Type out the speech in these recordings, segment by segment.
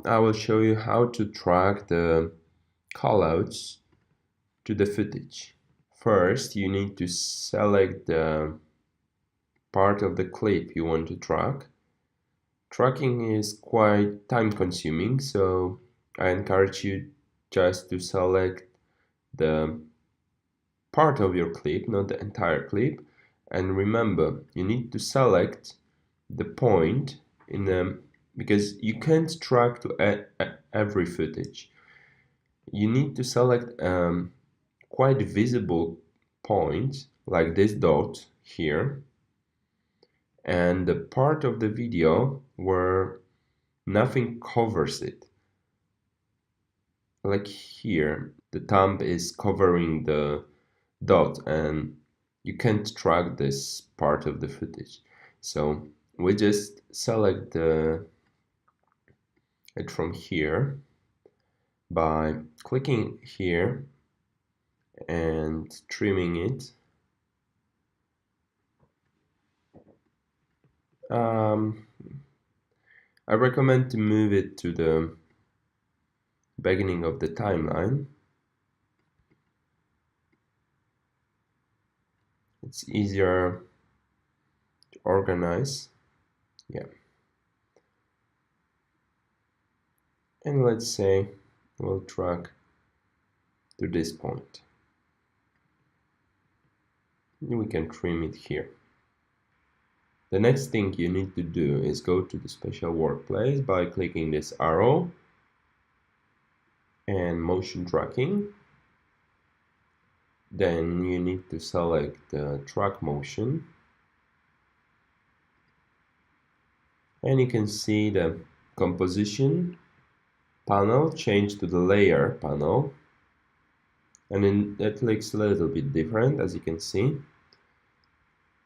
I will show you how to track the callouts to the footage. First, you need to select the part of the clip you want to track. Tracking is quite time consuming, so I encourage you just to select the part of your clip, not the entire clip. And remember, you need to select the point in the because you can't track to every footage. You need to select quite visible point like this dot here and the part of the video where nothing covers it. Like here, the thumb is covering the dot and you can't track this part of the footage. So we just select it from here by clicking here and trimming it. I recommend to move it to the beginning of the timeline. It's easier to organize. Yeah. And let's say we'll track to this point. We can trim it here. The next thing you need to do is go to the special workplace by clicking this arrow and motion tracking. Then you need to select the track motion. And you can see the composition panel change to the layer panel. And then that looks a little bit different, as you can see.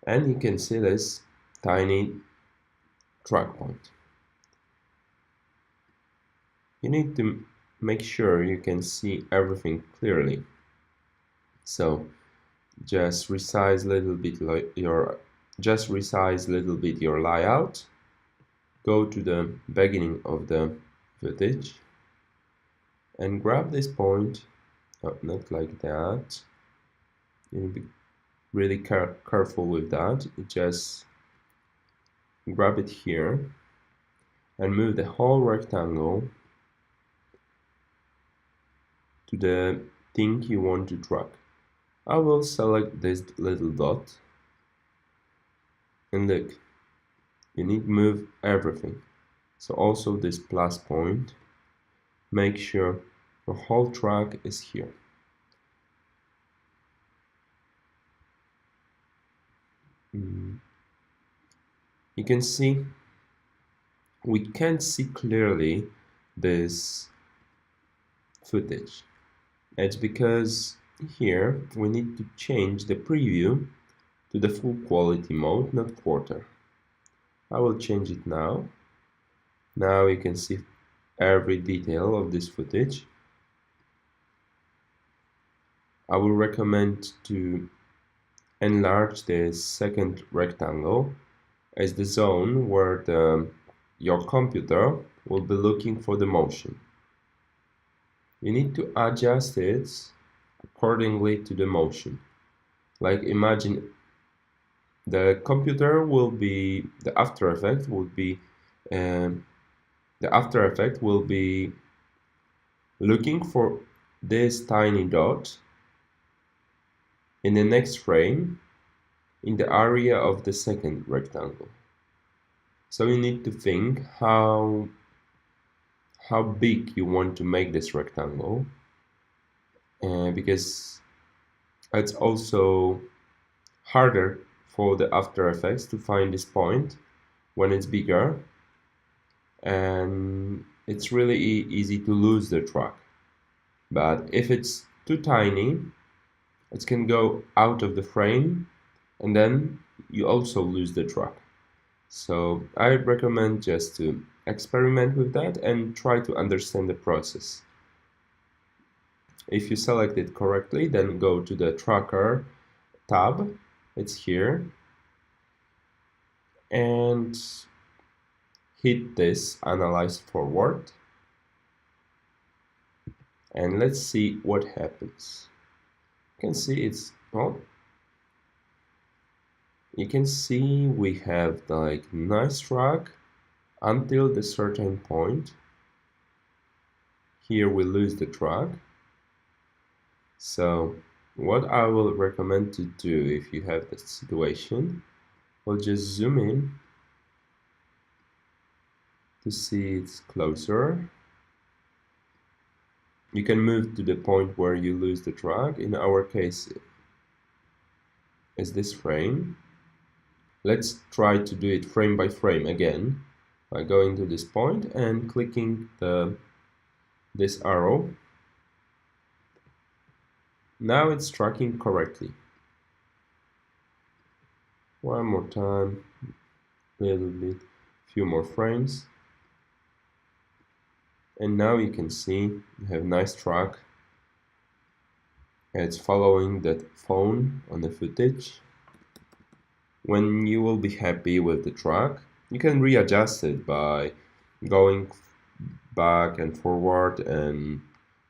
And you can see this tiny track point. You need to make sure you can see everything clearly. So just resize little bit your layout. Go to the beginning of the footage and grab this point. Oh, not like that. You need to be really careful with that. Just grab it here and move the whole rectangle to the thing you want to track. I will select this little dot and look, you need to move everything. So also this plus point, make sure the whole track is here. You can see we can't see clearly this footage. It's because here we need to change the preview to the full quality mode, not quarter. I will change it now. Now you can see every detail of this footage. I will recommend to enlarge the second rectangle as the zone where your computer will be looking for the motion. You need to adjust it accordingly to the motion. Like imagine the computer will be, the After Effects will be looking for this tiny dot in the next frame in the area of the second rectangle. So you need to think how big you want to make this rectangle, because it's also harder for the After Effects to find this point when it's bigger, and it's really easy to lose the track. But if it's too tiny, it can go out of the frame and then you also lose the track. So I recommend just to experiment with that and try to understand the process. If you select it correctly, then go to the tracker tab. It's here. And hit this analyze forward. and let's see what happens. You can see it's, well, you can see we have like nice track until the certain point. Here we lose the track. So what I will recommend to do if you have this situation, we'll just zoom in to see it's closer. You can move to the point where you lose the track. In our case, is this frame. Let's try to do it frame by frame again by going to this point and clicking this arrow. Now it's tracking correctly. One more time, a little bit, few more frames. And now you can see you have nice track. It's following that phone on the footage. When you will be happy with the track, you can readjust it by going back and forward and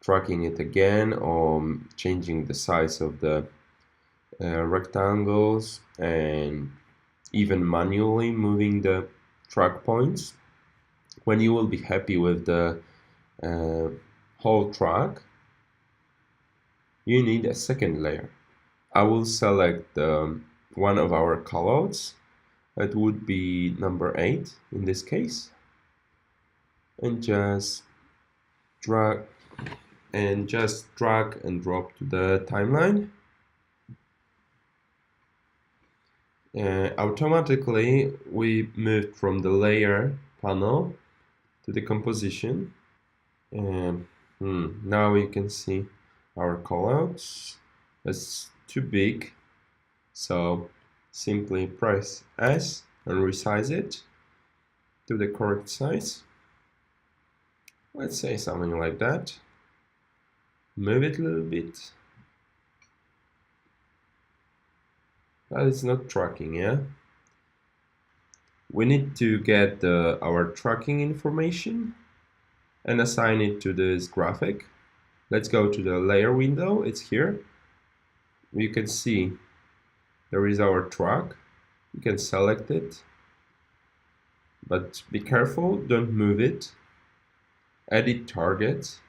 tracking it again, or changing the size of the rectangles, and even manually moving the track points. When you will be happy with the whole track, you need a second layer. I will select one of our callouts. It would be number 8 in this case, and just drag and drop to the timeline. Automatically we moved from the layer panel to the composition. Now you can see our callouts. It's too big, so simply press S and resize it to the correct size. Let's say something like that. Move it a little bit. But it's not tracking, yeah? We need to get our tracking information and assign it to this graphic. Let's go to the layer window. It's here. You can see there is our track. You can select it, but be careful, don't move it. Edit target.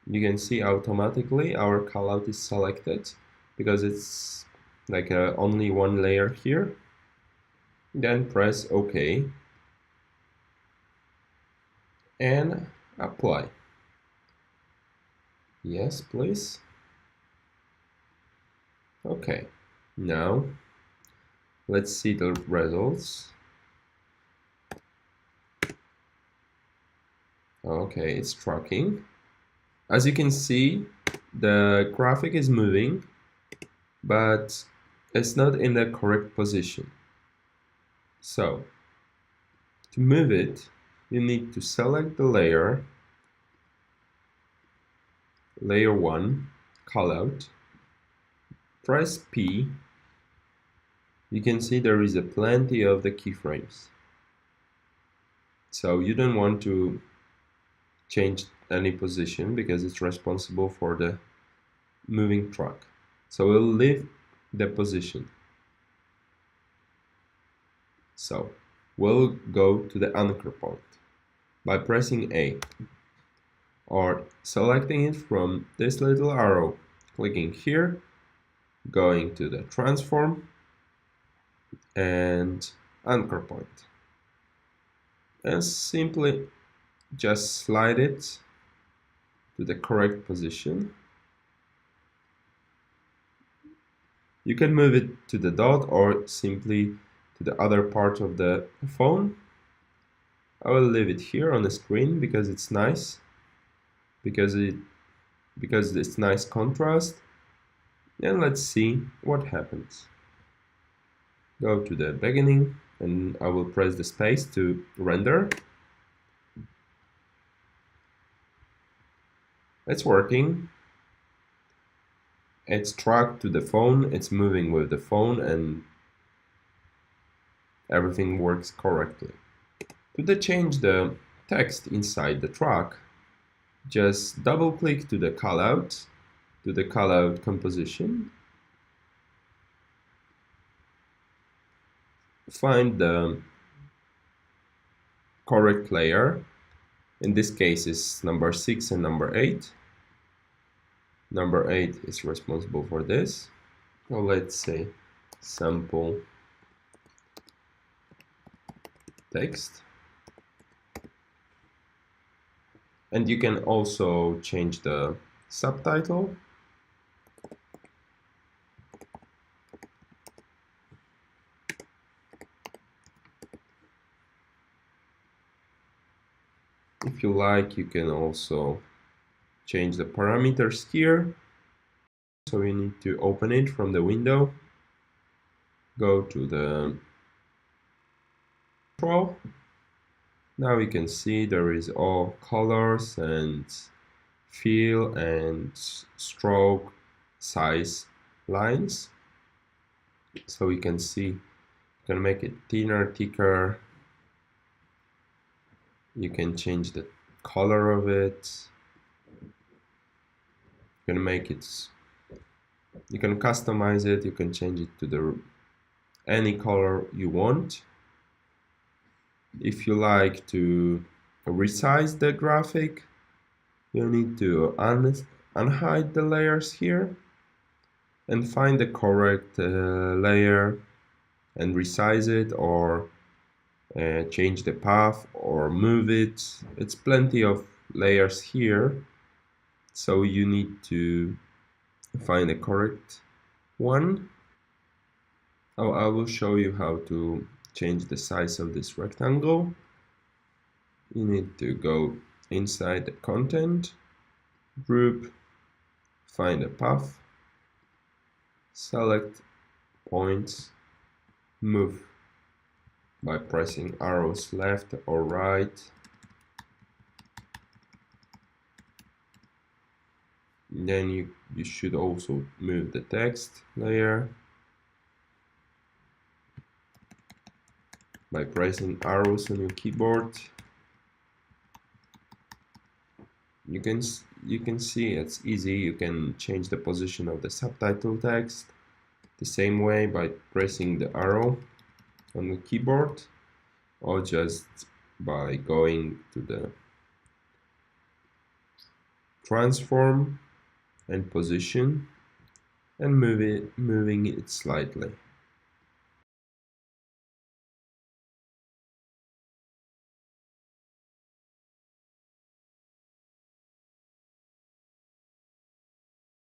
You can see automatically our callout is selected because it's like only one layer here. Then press OK and apply. Yes, please. Okay, now let's see the results. Okay, it's tracking. As you can see, the graphic is moving, but it's not in the correct position. So, to move it, you need to select the layer, layer 1, callout, press P. You can see there is plenty of the keyframes. So you don't want to change any position because it's responsible for the moving track. So we'll leave the position. So we'll go to the anchor point by pressing A, or selecting it from this little arrow, clicking here, going to the transform and anchor point, and simply just slide it to the correct position. You can move it to the dot or simply to the other part of the phone. I will leave it here on the screen because it's nice, because it's nice contrast. And let's see what happens. Go to the beginning and I will press the space to render. It's working. It's tracked to the phone, it's moving with the phone, and everything works correctly. To change the text inside the track, Just double click to the callout, to the callout composition. Find the correct layer. In this case is number 6 and number 8. Number 8 is responsible for this. So let's say sample text. And you can also change the subtitle. If you like, you can also change the parameters here. So you need to open it from the window, go to the control. Now we can see there is all colors and fill and stroke size lines. So we can see, you can make it thinner, thicker. You can change the color of it. You can make it, you can customize it, you can change it to the any color you want. If you like to resize the graphic, you need to unhide the layers here and find the correct layer and resize it, or change the path or move it. It's plenty of layers here, so you need to find the correct one. Oh, I will show you how to change the size of this rectangle. You need to go inside the content, group, find a path, select points, move by pressing arrows left or right. Then you should also move the text layer by pressing arrows on your keyboard. You can see it's easy. You can change the position of the subtitle text the same way by pressing the arrow on the keyboard, or just by going to the transform and position and moving it slightly.